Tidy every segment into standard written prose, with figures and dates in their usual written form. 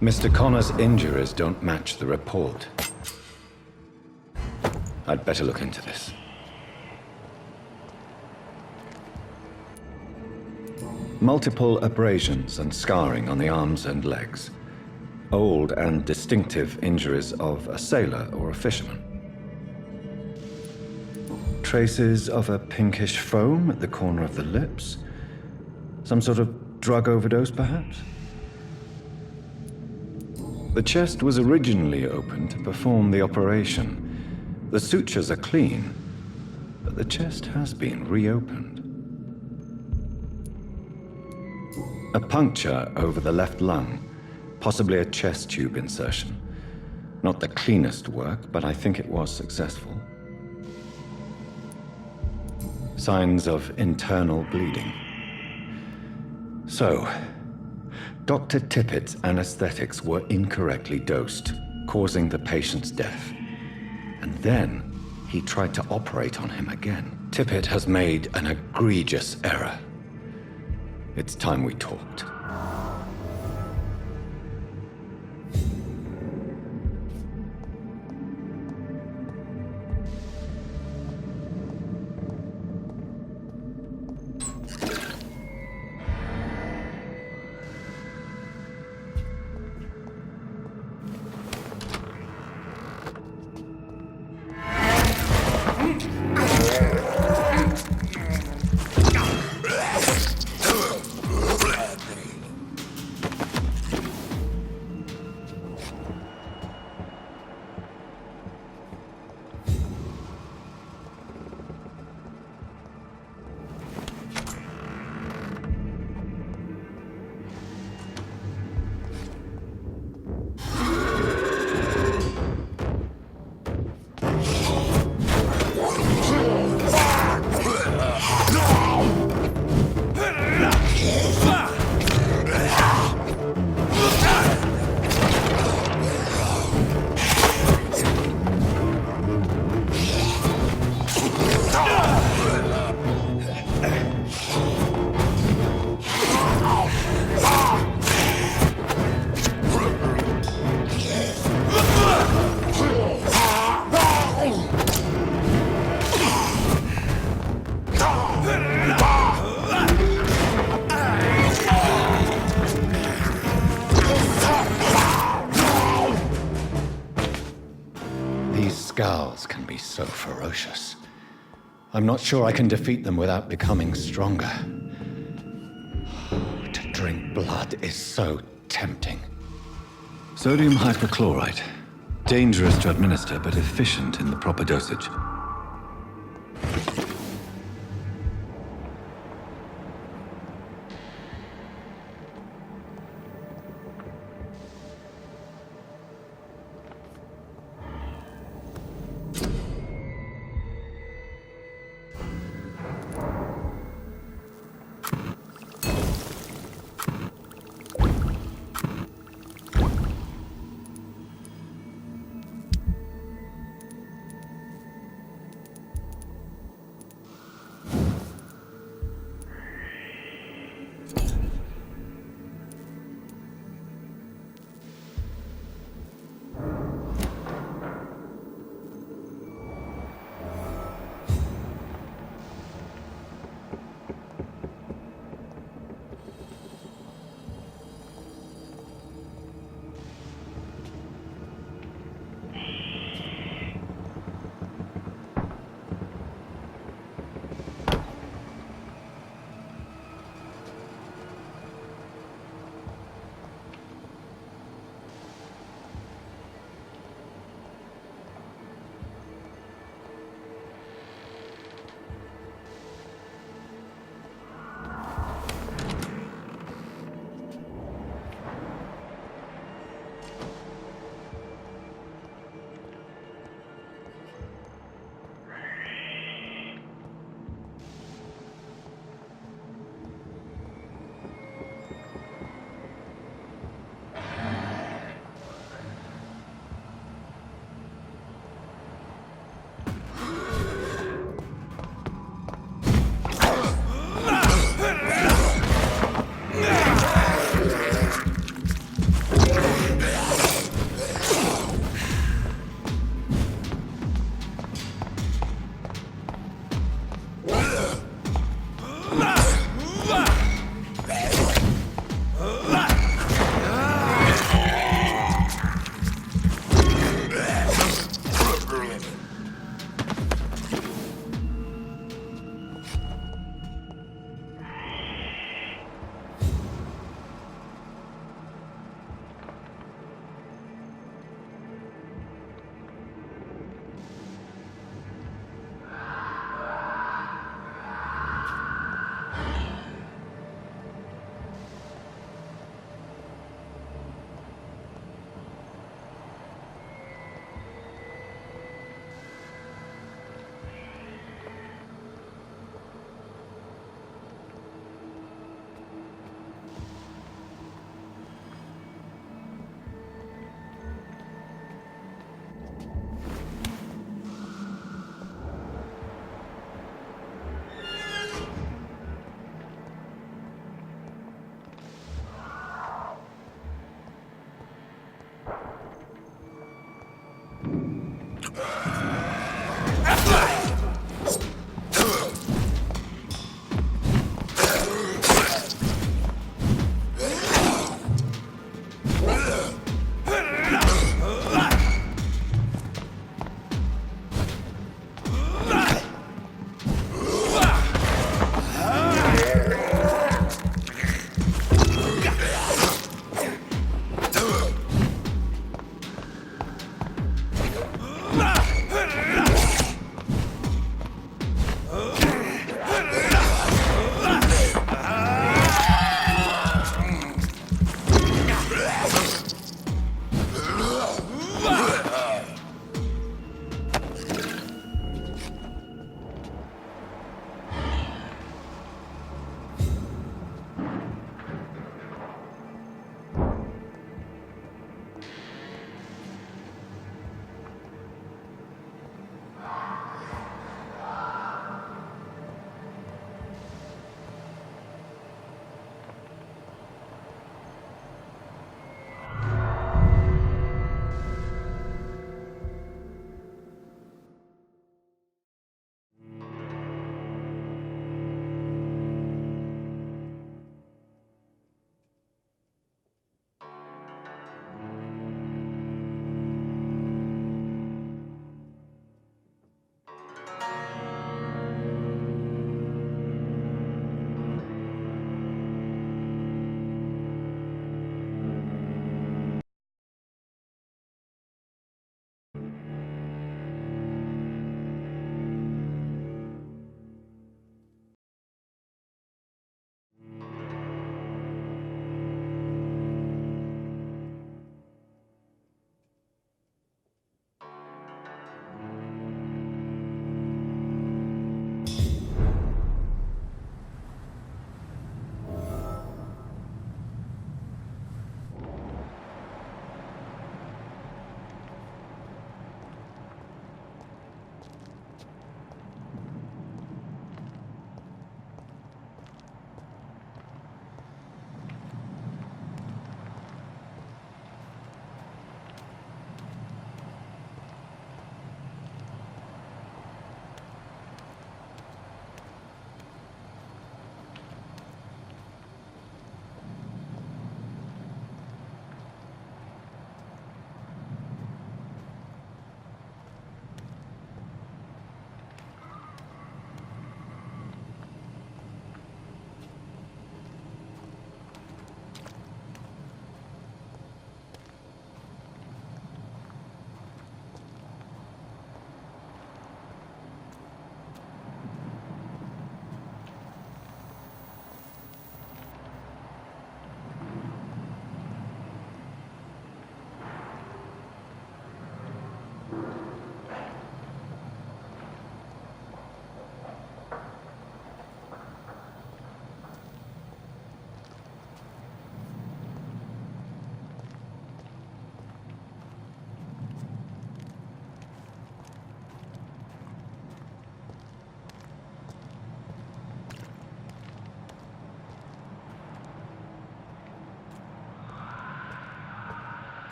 Mr. Connor's injuries don't match the report. I'd better look into this. Multiple abrasions and scarring on the arms and legs. Old and distinctive injuries of a sailor or a fisherman. Traces of a pinkish foam at the corner of the lips. Some sort of drug overdose, perhaps? The chest was originally opened to perform the operation. The sutures are clean, but the chest has been reopened. A puncture over the left lung, possibly a chest tube insertion. Not the cleanest work, but I think it was successful. Signs of internal bleeding. So, Dr. Tippett's anesthetics were incorrectly dosed, causing the patient's death. And then, he tried to operate on him again. Tippett has made an egregious error. It's time we talked. Scowls can be so ferocious. I'm not sure I can defeat them without becoming stronger. To drink blood is so tempting. Sodium hypochlorite. Dangerous to administer, but efficient in the proper dosage.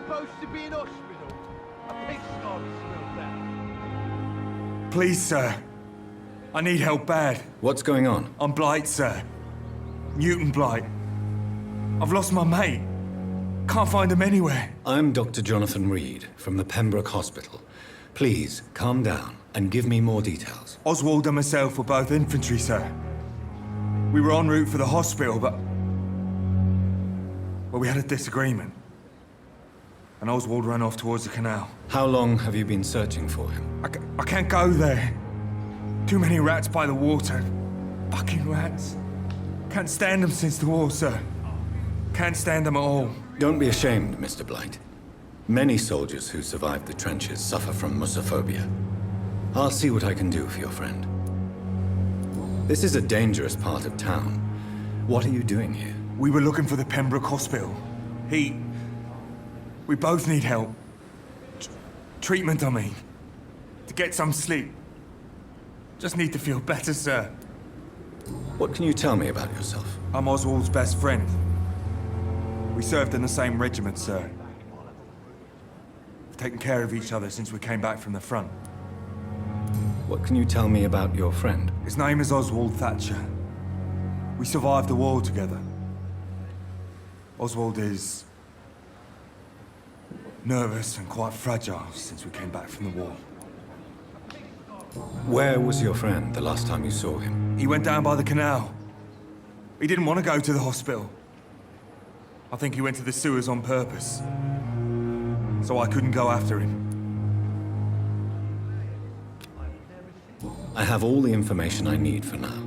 supposed to be in hospital? A pig sty smelled that. Please, sir. I need help bad. What's going on? I'm Blight, sir. Newton Blight. I've lost my mate. Can't find him anywhere. I'm Dr. Jonathan Reed from the Pembroke Hospital. Please, calm down and give me more details. Oswald and myself were both infantry, sir. We were en route for the hospital, but we had a disagreement. And Oswald ran off towards the canal. How long have you been searching for him? I can't go there. Too many rats by the water. Fucking rats. Can't stand them since the war, sir. Can't stand them at all. Don't be ashamed, Mr. Blight. Many soldiers who survived the trenches suffer from musophobia. I'll see what I can do for your friend. This is a dangerous part of town. What are you doing here? We were looking for the Pembroke Hospital. We both need help. Treatment, I mean. To get some sleep. Just need to feel better, sir. What can you tell me about yourself? I'm Oswald's best friend. We served in the same regiment, sir. We've taken care of each other since we came back from the front. What can you tell me about your friend? His name is Oswald Thatcher. We survived the war together. Oswald is nervous and quite fragile since we came back from the war. Where was your friend the last time you saw him? He went down by the canal. He didn't want to go to the hospital. I think he went to the sewers on purpose. So I couldn't go after him. I have all the information I need for now.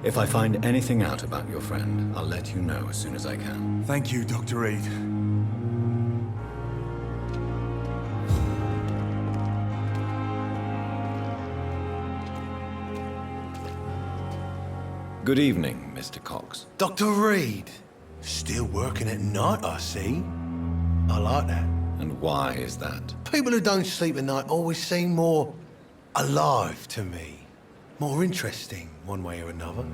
If I find anything out about your friend, I'll let you know as soon as I can. Thank you, Dr. Reed. Good evening, Mr. Cox. Dr. Reed. Still working at night, I see. I like that. And why is that? People who don't sleep at night always seem more alive to me. More interesting, one way or another.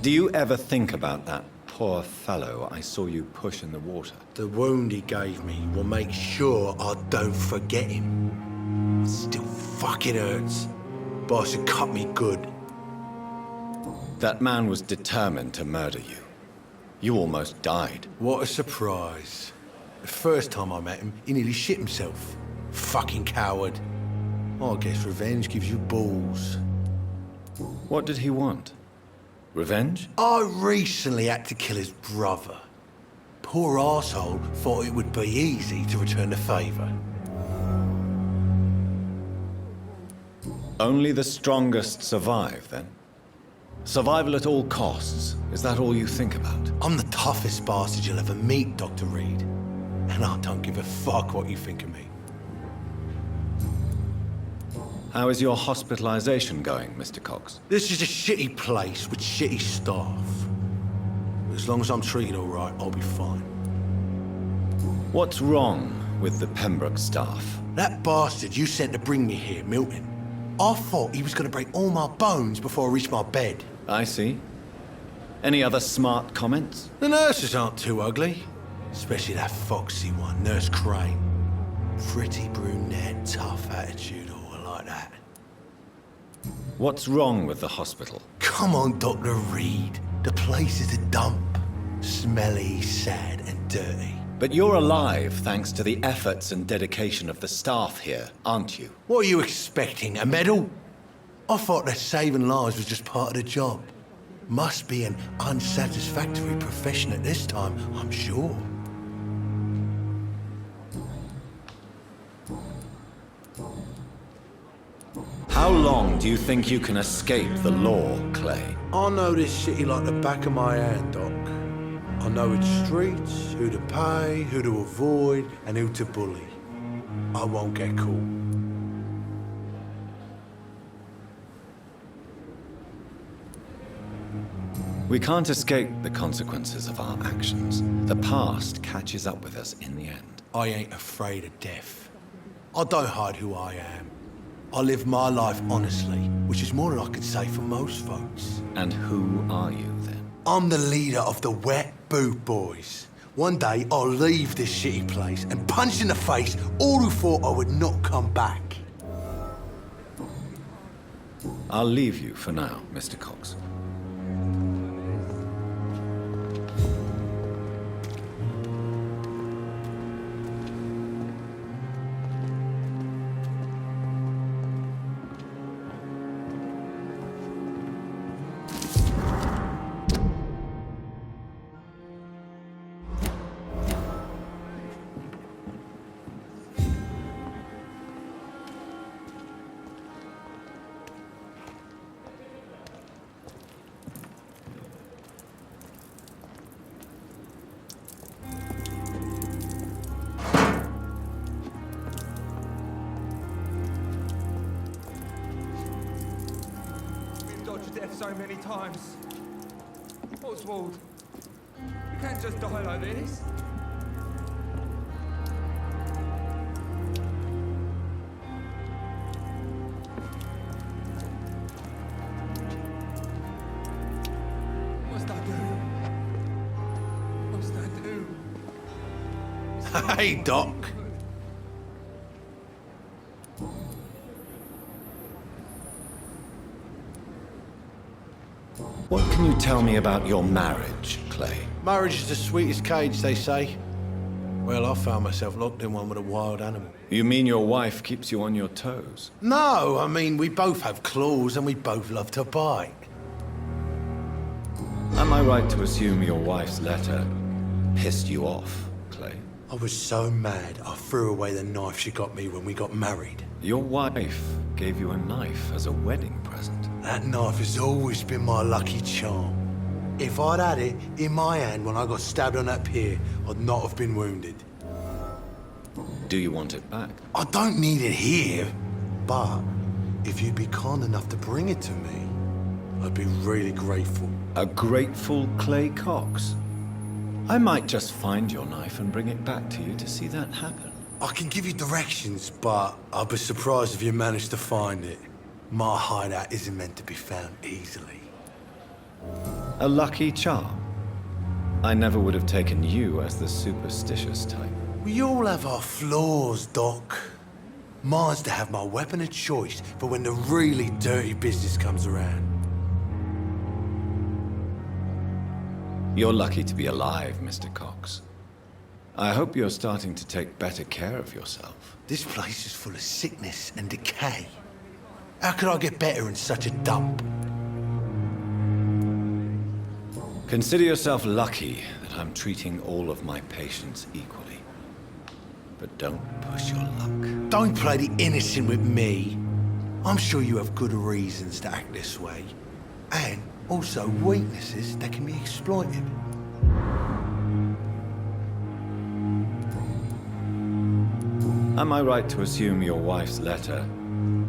Do you ever think about that poor fellow I saw you push in the water? The wound he gave me will make sure I don't forget him. Still fucking hurts. Boss had cut me good. That man was determined to murder you. You almost died. What a surprise. The first time I met him, he nearly shit himself. Fucking coward. I guess revenge gives you balls. What did he want? Revenge? I recently had to kill his brother. Poor arsehole thought it would be easy to return the favour. Only the strongest survive, then? Survival at all costs. Is that all you think about? I'm the toughest bastard you'll ever meet, Dr. Reed. And I don't give a fuck what you think of me. How is your hospitalization going, Mr. Cox? This is a shitty place with shitty staff. As long as I'm treated all right, I'll be fine. What's wrong with the Pembroke staff? That bastard you sent to bring me here, Milton, I thought he was going to break all my bones before I reached my bed. I see. Any other smart comments? The nurses aren't too ugly. Especially that foxy one, Nurse Crane. Pretty brunette, tough attitude, all like that. What's wrong with the hospital? Come on, Dr. Reed. The place is a dump. Smelly, sad, and dirty. But you're alive thanks to the efforts and dedication of the staff here, aren't you? What are you expecting, a medal? I thought that saving lives was just part of the job. Must be an unsatisfactory profession at this time, I'm sure. How long do you think you can escape the law, Clay? I know this city like the back of my hand, Doc. I know its streets, who to pay, who to avoid, and who to bully. I won't get caught. We can't escape the consequences of our actions. The past catches up with us in the end. I ain't afraid of death. I don't hide who I am. I live my life honestly, which is more than I could say for most folks. And who are you, then? I'm the leader of the Wet Boot Boys. One day, I'll leave this shitty place and punch in the face all who thought I would not come back. I'll leave you for now, Mr. Cox. dodge death so many times. Oswald, you can't just die like this. What's that do? What's that do? Hey, Doc. What can you tell me about your marriage, Clay? Marriage is the sweetest cage, they say. Well, I found myself locked in one with a wild animal. You mean your wife keeps you on your toes? No, I mean, we both have claws and we both love to bite. Am I right to assume your wife's letter pissed you off, Clay? I was so mad, I threw away the knife she got me when we got married. Your wife gave you a knife as a wedding present. That knife has always been my lucky charm. If I'd had it in my hand when I got stabbed on that pier, I'd not have been wounded. Do you want it back? I don't need it here, but if you'd be kind enough to bring it to me, I'd be really grateful. A grateful Clay Cox? I might just find your knife and bring it back to you to see that happen. I can give you directions, but I'd be surprised if you managed to find it. My hideout isn't meant to be found easily. A lucky charm? I never would have taken you as the superstitious type. We all have our flaws, Doc. Mine's to have my weapon of choice for when the really dirty business comes around. You're lucky to be alive, Mr. Cox. I hope you're starting to take better care of yourself. This place is full of sickness and decay. How could I get better in such a dump? Consider yourself lucky that I'm treating all of my patients equally. But don't push your luck. Don't play the innocent with me. I'm sure you have good reasons to act this way. And also weaknesses that can be exploited. Am I right to assume your wife's letter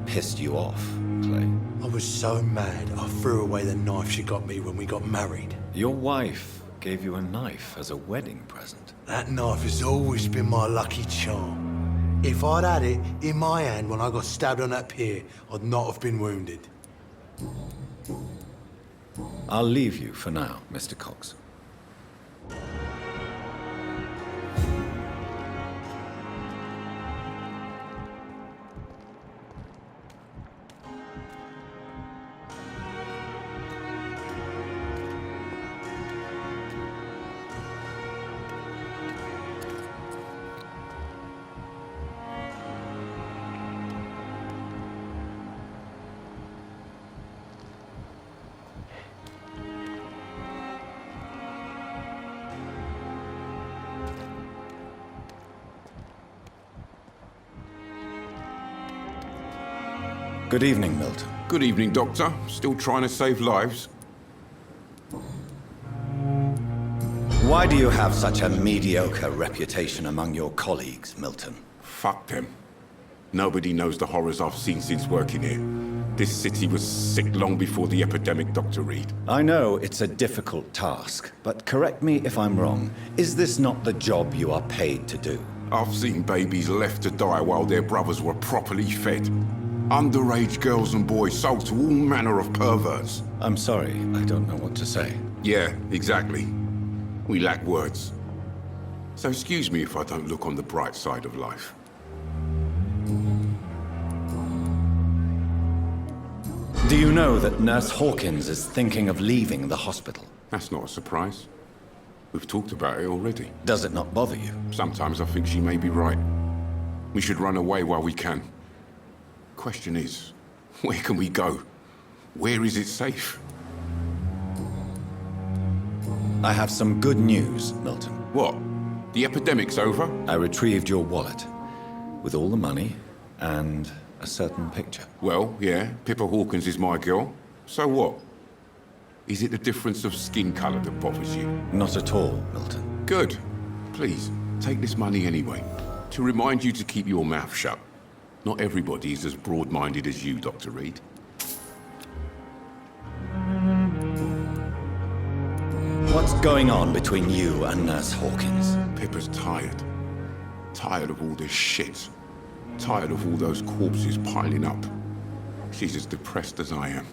pissed you off, Clay? I was so mad, I threw away the knife she got me when we got married. Your wife gave you a knife as a wedding present. That knife has always been my lucky charm. If I'd had it in my hand when I got stabbed on that pier, I'd not have been wounded. I'll leave you for now, Mr. Cox. Good evening, Milton. Good evening, Doctor. Still trying to save lives? Why do you have such a mediocre reputation among your colleagues, Milton? Fuck them. Nobody knows the horrors I've seen since working here. This city was sick long before the epidemic, Dr. Reed. I know it's a difficult task, but correct me if I'm wrong. Is this not the job you are paid to do? I've seen babies left to die while their brothers were properly fed. Underage girls and boys sold to all manner of perverts. I'm sorry, I don't know what to say. Yeah, exactly. We lack words. So excuse me if I don't look on the bright side of life. Do you know that Nurse Hawkins is thinking of leaving the hospital? That's not a surprise. We've talked about it already. Does it not bother you? Sometimes I think she may be right. We should run away while we can. Question is, where can we go? Where is it safe? I have some good news, Milton. What? The epidemic's over? I retrieved your wallet with all the money and a certain picture. Well, yeah, Pippa Hawkins is my girl. So what? Is it the difference of skin color that bothers you? Not at all, Milton. Good. Please, take this money anyway. To remind you to keep your mouth shut. Not everybody is as broad-minded as you, Dr. Reed. What's going on between you and Nurse Hawkins? Pippa's tired. Tired of all this shit. Tired of all those corpses piling up. She's as depressed as I am.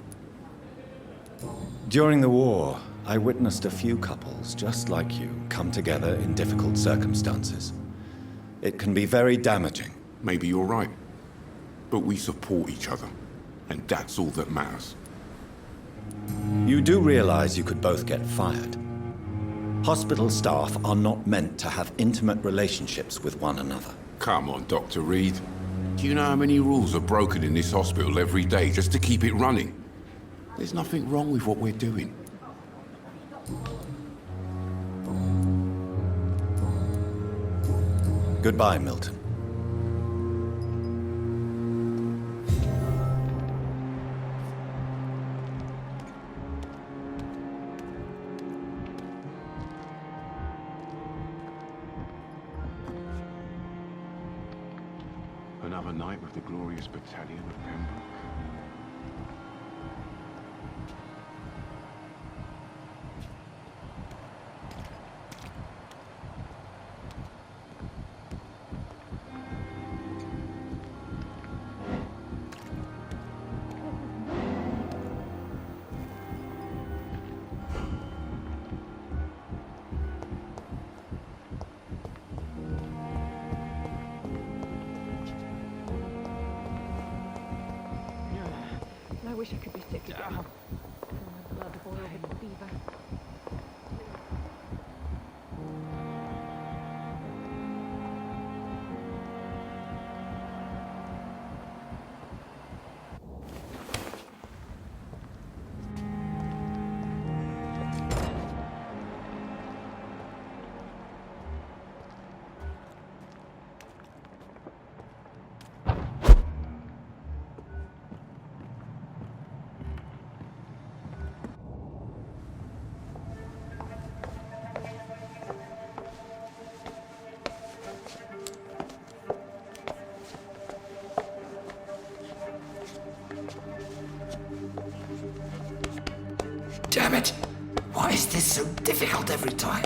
During the war, I witnessed a few couples just like you come together in difficult circumstances. It can be very damaging. Maybe you're right. But we support each other. And that's all that matters. You do realize you could both get fired. Hospital staff are not meant to have intimate relationships with one another. Come on, Dr. Reed. Do you know how many rules are broken in this hospital every day just to keep it running? There's nothing wrong with what we're doing. Goodbye, Milton. Another night with the glorious battalion of Pembroke. I wish I could be sick again. Feel my blood boil with fever. Damn it! Why is this so difficult every time?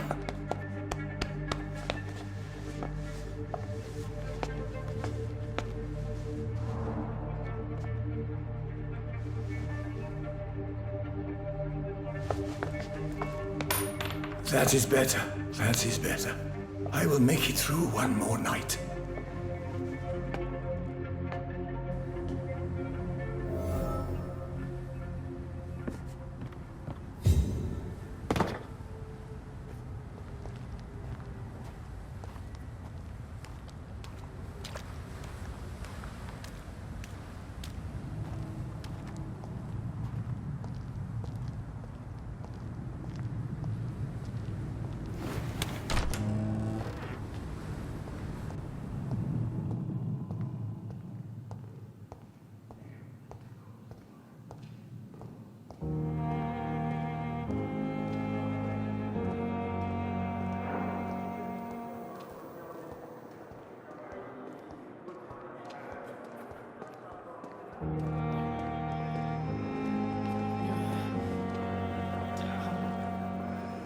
That is better. That is better. I will make it through one more night.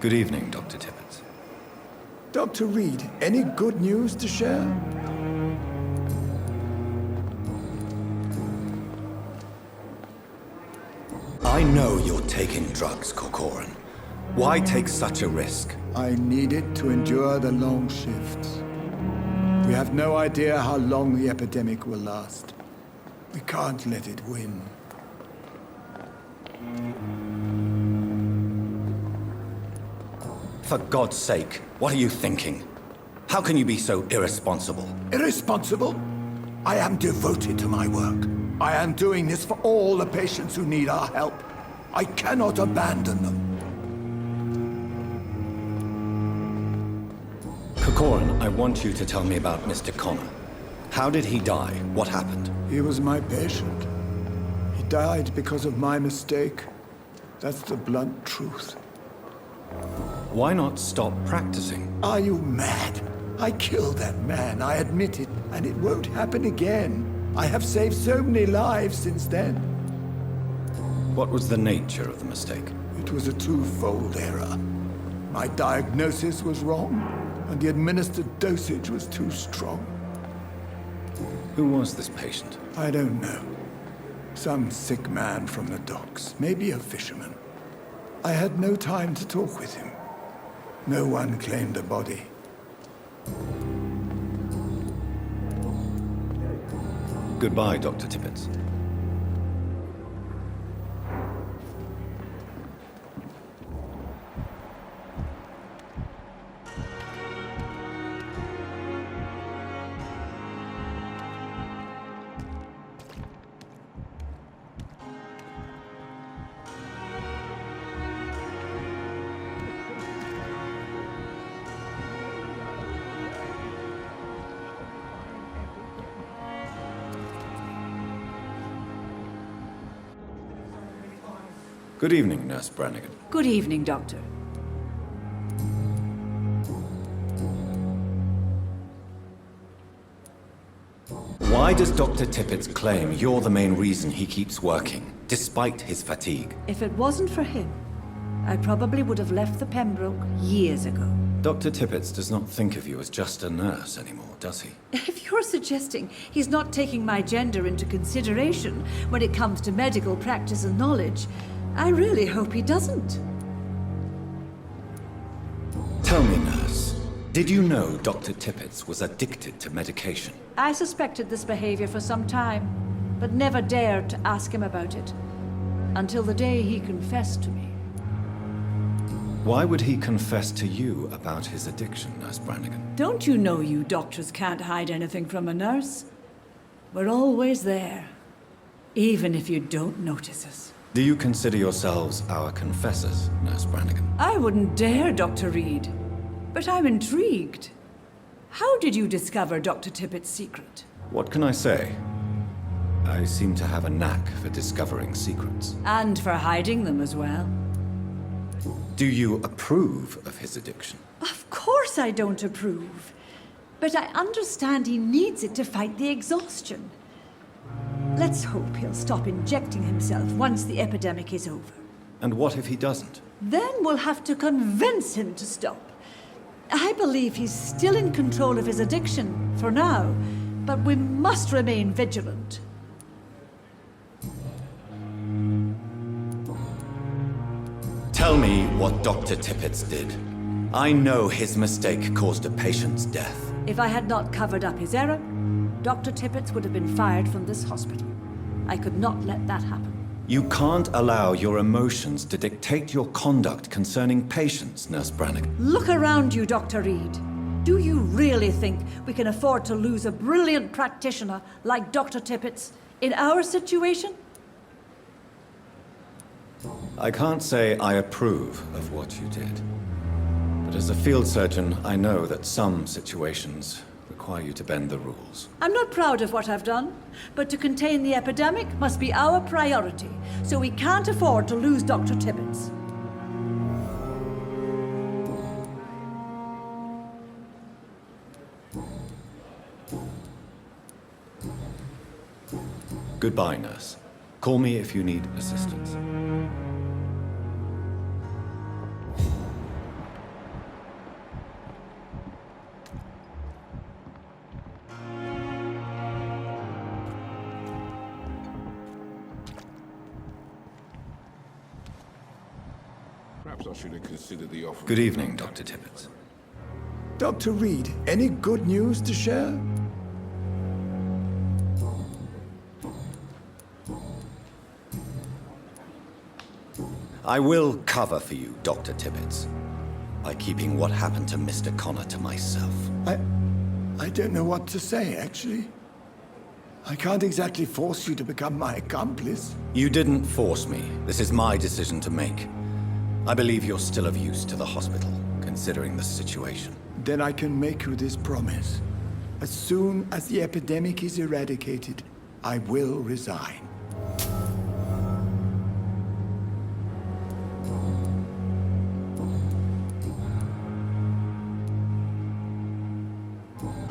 Good evening, Dr. Tippett. Dr. Reed, any good news to share? I know you're taking drugs, Corcoran. Why take such a risk? I need it to endure the long shifts. We have no idea how long the epidemic will last. We can't let it win. For God's sake, what are you thinking? How can you be so irresponsible? Irresponsible? I am devoted to my work. I am doing this for all the patients who need our help. I cannot abandon them. Corcoran, I want you to tell me about Mr. Connor. How did he die? What happened? He was my patient. He died because of my mistake. That's the blunt truth. Why not stop practicing? Are you mad? I killed that man, I admit it, and it won't happen again. I have saved so many lives since then. What was the nature of the mistake? It was a twofold error. My diagnosis was wrong, and the administered dosage was too strong. Who was this patient? I don't know. Some sick man from the docks, maybe a fisherman. I had no time to talk with him. No one claimed a body. Goodbye, Dr. Tippett. Good evening, Nurse Brannigan. Good evening, Doctor. Why does Dr. Tippett claim you're the main reason he keeps working, despite his fatigue? If it wasn't for him, I probably would have left the Pembroke years ago. Dr. Tippett does not think of you as just a nurse anymore, does he? If you're suggesting he's not taking my gender into consideration when it comes to medical practice and knowledge, I really hope he doesn't. Tell me, nurse, did you know Dr. Tippett was addicted to medication? I suspected this behavior for some time, but never dared to ask him about it. Until the day he confessed to me. Why would he confess to you about his addiction, Nurse Brannigan? Don't you know you doctors can't hide anything from a nurse? We're always there, even if you don't notice us. Do you consider yourselves our confessors, Nurse Brannigan? I wouldn't dare, Dr. Reed. But I'm intrigued. How did you discover Dr. Tippett's secret? What can I say? I seem to have a knack for discovering secrets. And for hiding them as well. Do you approve of his addiction? Of course I don't approve. But I understand he needs it to fight the exhaustion. Let's hope he'll stop injecting himself once the epidemic is over. And what if he doesn't? Then we'll have to convince him to stop. I believe he's still in control of his addiction, for now, but we must remain vigilant. Tell me what Dr. Tippett did. I know his mistake caused a patient's death. If I had not covered up his error, Dr. Tippett would have been fired from this hospital. I could not let that happen. You can't allow your emotions to dictate your conduct concerning patients, Nurse Brannigan. Look around you, Dr. Reed. Do you really think we can afford to lose a brilliant practitioner like Dr. Tippett in our situation? I can't say I approve of what you did. But as a field surgeon, I know that some situations require you to bend the rules. I'm not proud of what I've done, but to contain the epidemic must be our priority, so we can't afford to lose Dr. Tippett. Goodbye, nurse. Call me if you need assistance. Perhaps I should have considered the offer. Good evening, Dr. Tippett. Dr. Reed, any good news to share? I will cover for you, Dr. Tippett, by keeping what happened to Mr. Connor to myself. I don't know what to say, actually. I can't exactly force you to become my accomplice. You didn't force me. This is my decision to make. I believe you're still of use to the hospital, considering the situation. Then I can make you this promise. As soon as the epidemic is eradicated, I will resign.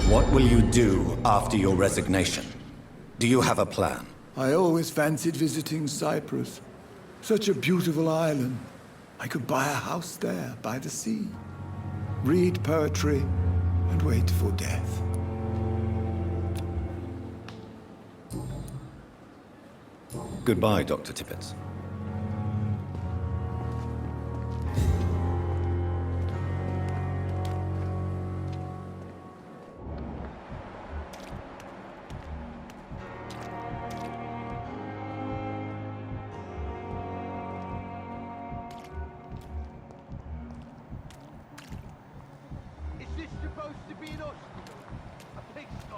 What will you do after your resignation? Do you have a plan? I always fancied visiting Cyprus. Such a beautiful island. I could buy a house there by the sea, read poetry, and wait for death. Goodbye, Dr. Tippett. Is this supposed to be an hospital? A pigsty?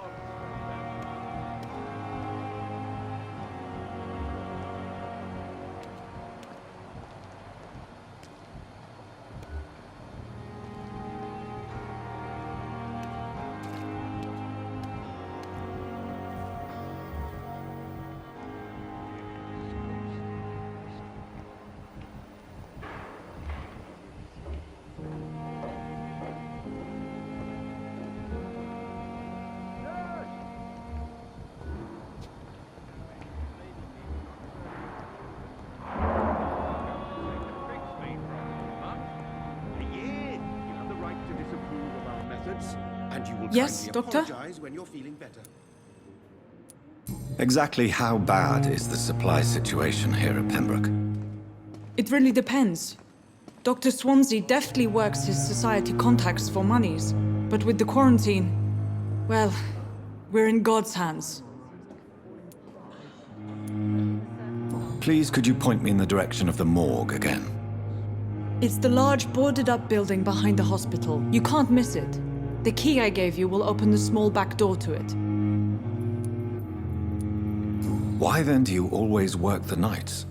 And you will Yes, kindly Doctor? apologize when you're feeling better. Exactly how bad is the supply situation here at Pembroke? It really depends. Dr. Swansea deftly works his society contacts for monies, but with the quarantine, well, we're in God's hands. Please, could you point me in the direction of the morgue again? It's the large boarded-up building behind the hospital. You can't miss it. The key I gave you will open the small back door to it. Why then do you always work the nights?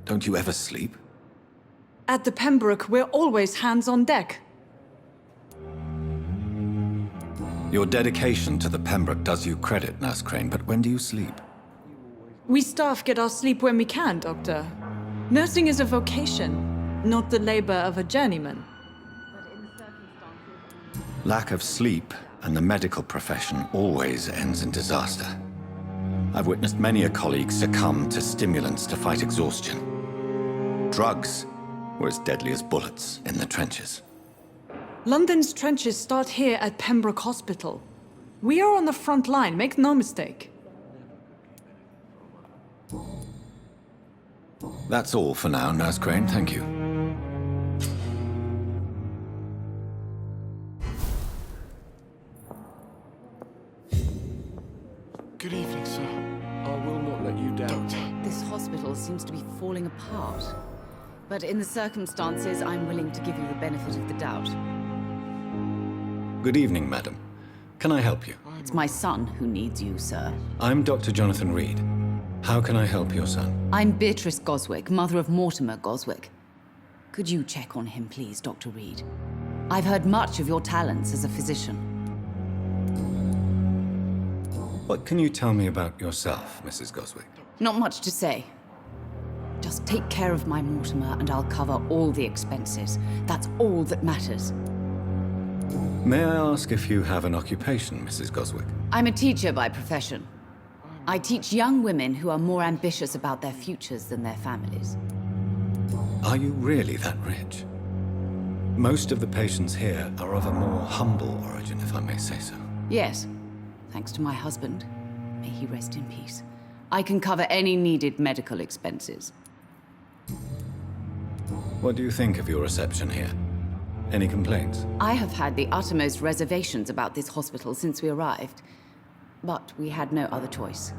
Don't you ever sleep? At the Pembroke, we're always hands on deck. Your dedication to the Pembroke does you credit, Nurse Crane, but when do you sleep? We staff get our sleep when we can, Doctor. Nursing is a vocation, not the labor of a journeyman. Lack of sleep and the medical profession always ends in disaster. I've witnessed many a colleague succumb to stimulants to fight exhaustion. Drugs were as deadly as bullets in the trenches. London's trenches start here at Pembroke Hospital. We are on the front line, make no mistake. That's all for now, Nurse Crane. Thank you. Good evening, sir. I will not let you down. This hospital seems to be falling apart. But in the circumstances, I'm willing to give you the benefit of the doubt. Good evening, madam. Can I help you? It's my son who needs you, sir. I'm Dr. Jonathan Reed. How can I help your son? I'm Beatrice Goswick, mother of Mortimer Goswick. Could you check on him, please, Dr. Reed? I've heard much of your talents as a physician. What can you tell me about yourself, Mrs. Goswick? Not much to say. Just take care of my Mortimer and I'll cover all the expenses. That's all that matters. May I ask if you have an occupation, Mrs. Goswick? I'm a teacher by profession. I teach young women who are more ambitious about their futures than their families. Are you really that rich? Most of the patients here are of a more humble origin, if I may say so. Yes, thanks to my husband. May he rest in peace. I can cover any needed medical expenses. What do you think of your reception here? Any complaints? I have had the uttermost reservations about this hospital since we arrived. But we had no other choice,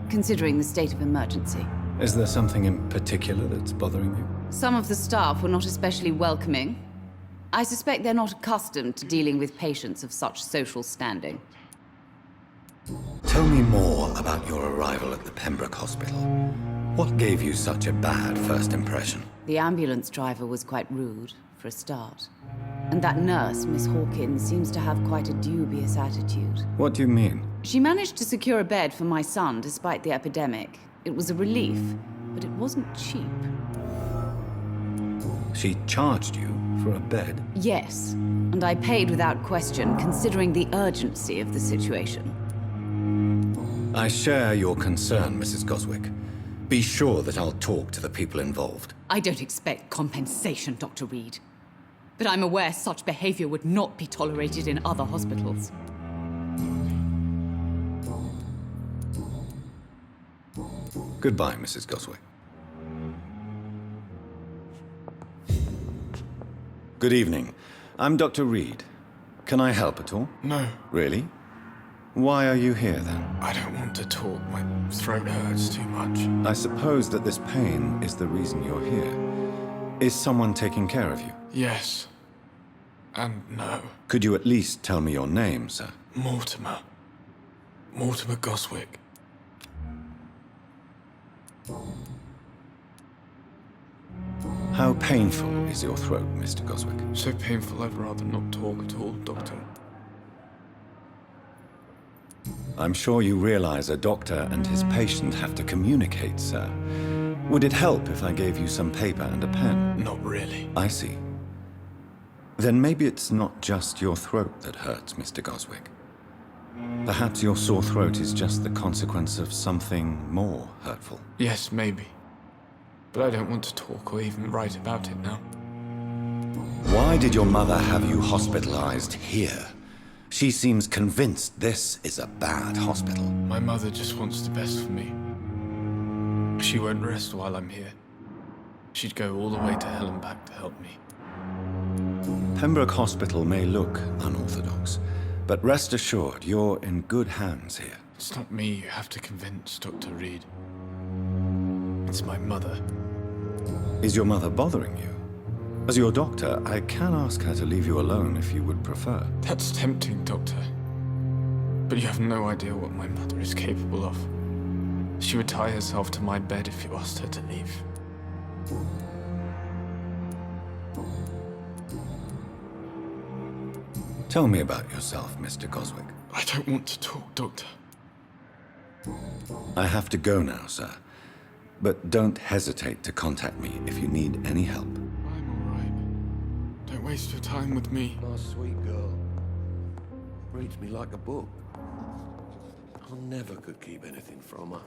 considering the state of emergency. Is there something in particular that's bothering you? Some of the staff were not especially welcoming. I suspect they're not accustomed to dealing with patients of such social standing. Tell me more about your arrival at the Pembroke Hospital. What gave you such a bad first impression? The ambulance driver was quite rude, for a start. And that nurse, Miss Hawkins, seems to have quite a dubious attitude. What do you mean? She managed to secure a bed for my son despite the epidemic. It was a relief, but it wasn't cheap. She charged you for a bed? Yes, and I paid without question, considering the urgency of the situation. I share your concern, Mrs. Goswick. Be sure that I'll talk to the people involved. I don't expect compensation, Dr. Reed. But I'm aware such behavior would not be tolerated in other hospitals. Goodbye, Mrs. Goswick. Good evening. I'm Dr. Reed. Can I help at all? No, Really? Why are you here, then? I don't want to talk. My throat hurts too much. I suppose that this pain is the reason you're here. Is someone taking care of you? Yes. And no. Could you at least tell me your name, sir? Mortimer. Mortimer Goswick. How painful is your throat, Mr. Goswick? So painful I'd rather not talk at all, Doctor. I'm sure you realize a doctor and his patient have to communicate, sir. Would it help if I gave you some paper and a pen? Not really. I see. Then maybe it's not just your throat that hurts, Mr. Goswick. Perhaps your sore throat is just the consequence of something more hurtful. Yes, maybe. But I don't want to talk or even write about it now. Why did your mother have you hospitalized here? She seems convinced this is a bad hospital. My mother just wants the best for me. She won't rest while I'm here. She'd go all the way to hell and back to help me. Pembroke Hospital may look unorthodox, but rest assured you're in good hands here. It's not me you have to convince, Dr. Reed. It's my mother. Is your mother bothering you? As your doctor, I can ask her to leave you alone if you would prefer. That's tempting, Doctor. But you have no idea what my mother is capable of. She would tie herself to my bed if you asked her to leave. Tell me about yourself, Mr. Goswick. I don't want to talk, Doctor. I have to go now, sir. But don't hesitate to contact me if you need any help. I'm all right. Don't waste your time with me. Nice, sweet girl. Reads me like a book. I never could keep anything from her.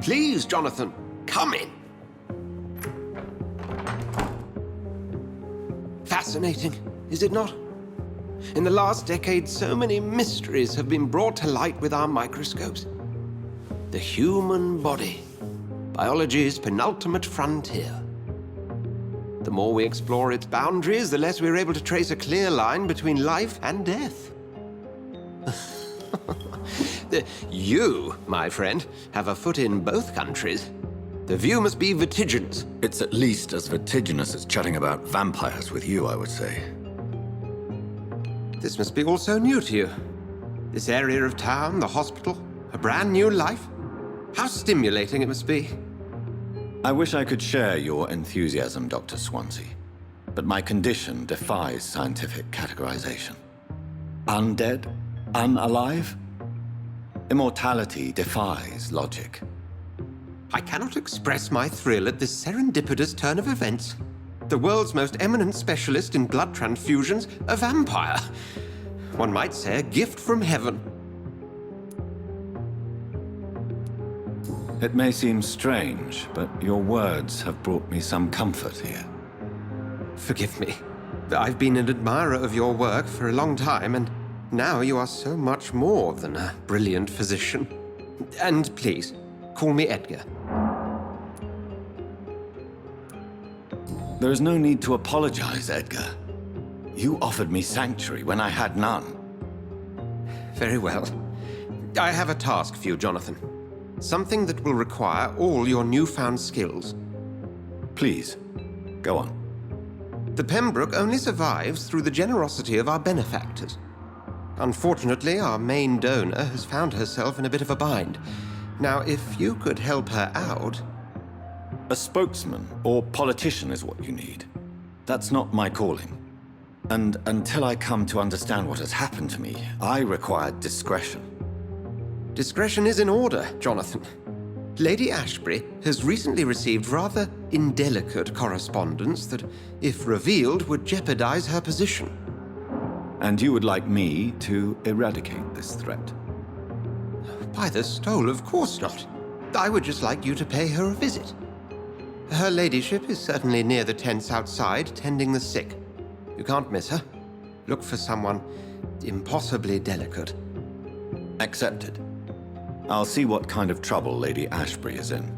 Please, Jonathan, come in. Fascinating, is it not? In the last decade, so many mysteries have been brought to light with our microscopes. The human body, biology's penultimate frontier. The more we explore its boundaries, the less we're able to trace a clear line between life and death. You, my friend, have a foot in both countries. The view must be vertiginous. It's at least as vertiginous as chatting about vampires with you, I would say. This must be all so new to you. This area of town, the hospital, a brand new life. How stimulating it must be. I wish I could share your enthusiasm, Dr. Swansea, but my condition defies scientific categorization. Undead? Unalive? Immortality defies logic. I cannot express my thrill at this serendipitous turn of events. The world's most eminent specialist in blood transfusions, a vampire. One might say a gift from heaven. It may seem strange, but your words have brought me some comfort here. Forgive me. I've been an admirer of your work for a long time, and now you are so much more than a brilliant physician. And please, call me Edgar. There is no need to apologize, Edgar. You offered me sanctuary when I had none. Very well. I have a task for you, Jonathan. Something that will require all your newfound skills. Please, go on. The Pembroke only survives through the generosity of our benefactors. Unfortunately, our main donor has found herself in a bit of a bind. Now, if you could help her out... A spokesman or politician is what you need. That's not my calling. And until I come to understand what has happened to me, I require discretion. Discretion is in order, Jonathan. Lady Ashbury has recently received rather indelicate correspondence that, if revealed, would jeopardize her position. And you would like me to eradicate this threat? By the stole, of course not. I would just like you to pay her a visit. Her ladyship is certainly near the tents outside, tending the sick. You can't miss her. Look for someone impossibly delicate. Accepted. I'll see what kind of trouble Lady Ashbury is in.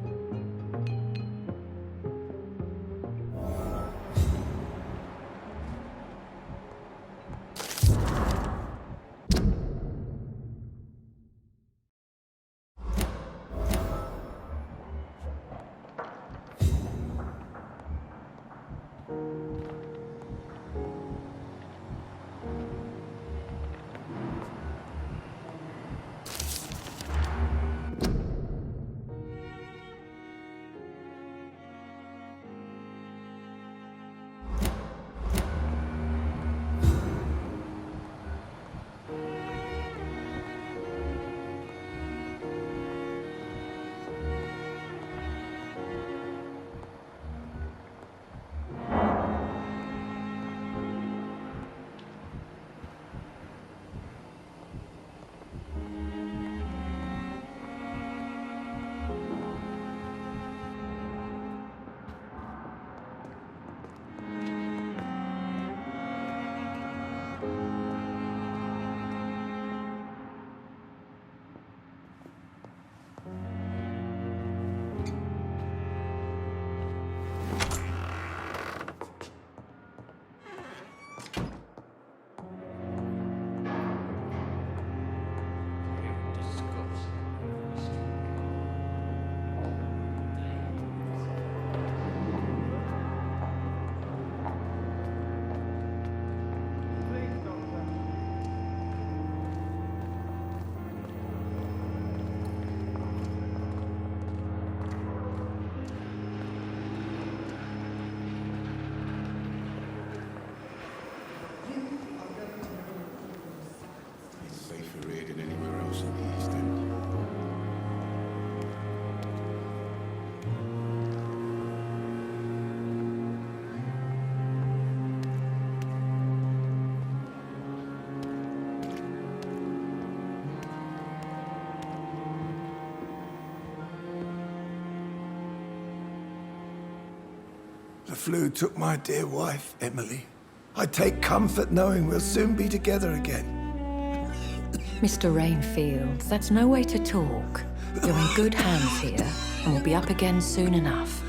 Safer here than anywhere else in the East End. The flu took my dear wife, Emily. I take comfort knowing we'll soon be together again. Mr. Rainfield, that's no way to talk. You're in good hands here, and we'll be up again soon enough.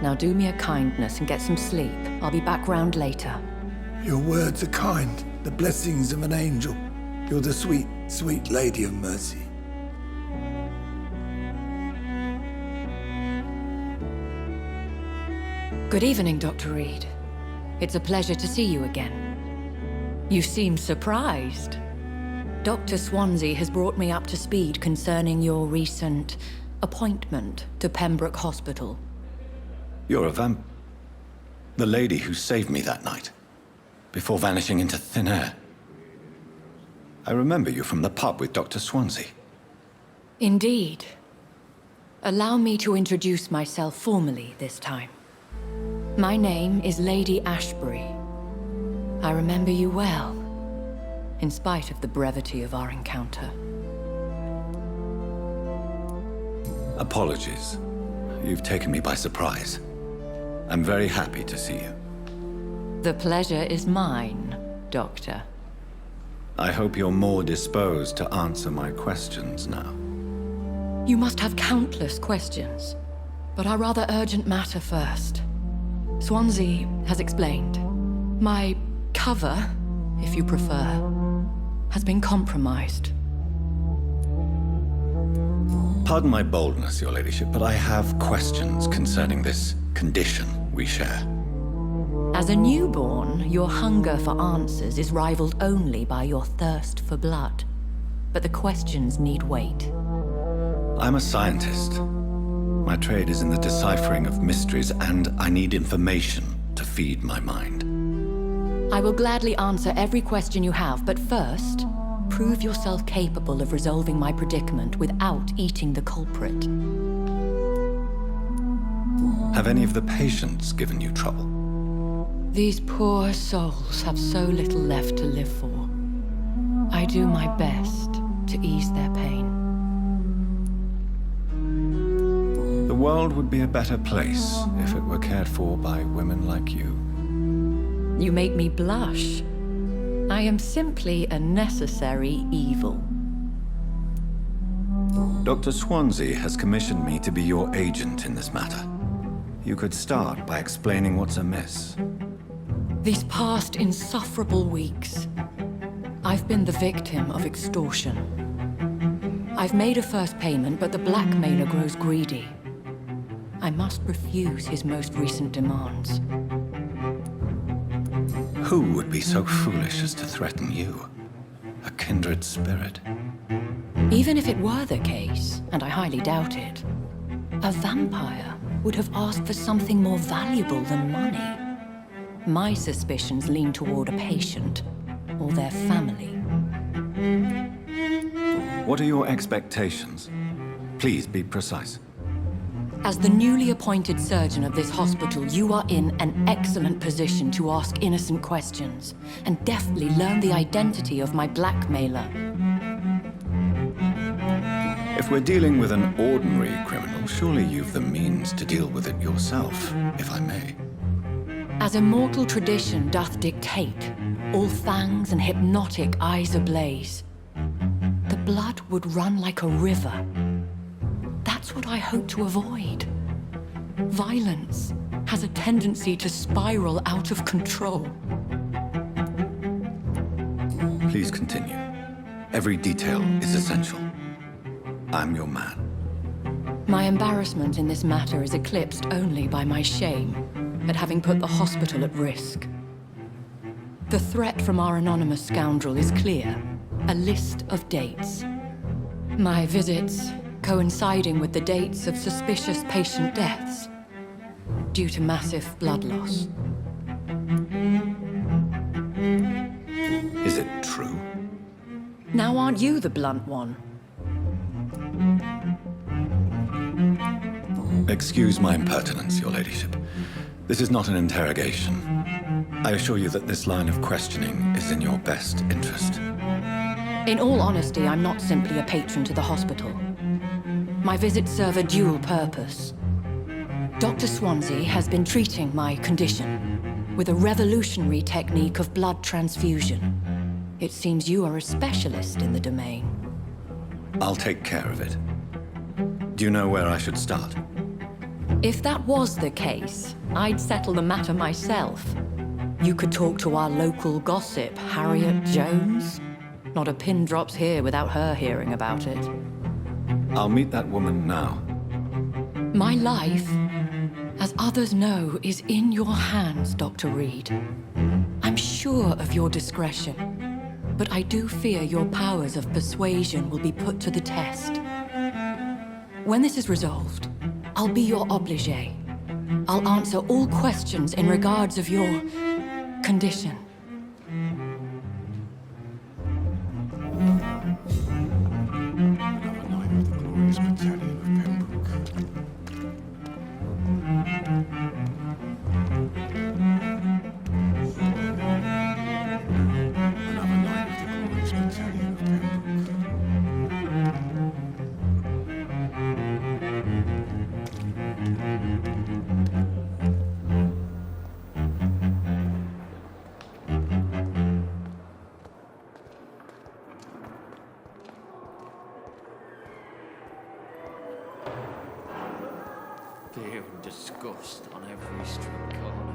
Now do me a kindness and get some sleep. I'll be back round later. Your words are kind, the blessings of an angel. You're the sweet, sweet Lady of Mercy. Good evening, Dr. Reed. It's a pleasure to see you again. You seem surprised. Dr. Swansea has brought me up to speed concerning your recent appointment to Pembroke Hospital. You're a the lady who saved me that night, before vanishing into thin air. I remember you from the pub with Dr. Swansea. Indeed. Allow me to introduce myself formally this time. My name is Lady Ashbury. I remember you well, in spite of the brevity of our encounter. Apologies. You've taken me by surprise. I'm very happy to see you. The pleasure is mine, Doctor. I hope you're more disposed to answer my questions now. You must have countless questions, but our rather urgent matter first. Swansea has explained. My cover, if you prefer, has been compromised. Pardon my boldness, Your Ladyship, but I have questions concerning this condition we share. As a newborn, your hunger for answers is rivaled only by your thirst for blood. But the questions need wait. I'm a scientist. My trade is in the deciphering of mysteries, and I need information to feed my mind. I will gladly answer every question you have, but first, prove yourself capable of resolving my predicament without eating the culprit. Have any of the patients given you trouble? These poor souls have so little left to live for. I do my best to ease their pain. The world would be a better place if it were cared for by women like you. You make me blush. I am simply a necessary evil. Dr. Swansea has commissioned me to be your agent in this matter. You could start by explaining what's amiss. These past insufferable weeks, I've been the victim of extortion. I've made a first payment, but the blackmailer grows greedy. I must refuse his most recent demands. Who would be so foolish as to threaten you? A kindred spirit. Even if it were the case, and I highly doubt it, a vampire would have asked for something more valuable than money. My suspicions lean toward a patient or their family. What are your expectations? Please be precise. As the newly appointed surgeon of this hospital, you are in an excellent position to ask innocent questions and deftly learn the identity of my blackmailer. If we're dealing with an ordinary criminal, surely you've the means to deal with it yourself, if I may. As immortal tradition doth dictate, all fangs and hypnotic eyes ablaze, the blood would run like a river. That's what I hope to avoid. Violence has a tendency to spiral out of control. Please continue. Every detail is essential. I'm your man. My embarrassment in this matter is eclipsed only by my shame at having put the hospital at risk. The threat from our anonymous scoundrel is clear. A list of dates. My visits coinciding with the dates of suspicious patient deaths due to massive blood loss. Is it true? Now aren't you the blunt one? Excuse my impertinence, Your Ladyship. This is not an interrogation. I assure you that this line of questioning is in your best interest. In all honesty, I'm not simply a patron to the hospital. My visits serve a dual purpose. Dr. Swansea has been treating my condition with a revolutionary technique of blood transfusion. It seems you are a specialist in the domain. I'll take care of it. Do you know where I should start? If that was the case, I'd settle the matter myself. You could talk to our local gossip, Harriet Jones. Not a pin drops here without her hearing about it. I'll meet that woman now. My life, as others know, is in your hands, Dr. Reed. I'm sure of your discretion, but I do fear your powers of persuasion will be put to the test. When this is resolved, I'll be your obligé. I'll answer all questions in regards of your condition. Another night with the glorious battalion of Pembroke. Another night with the glorious battalion of Pembroke. Fear and disgust on every streetcar.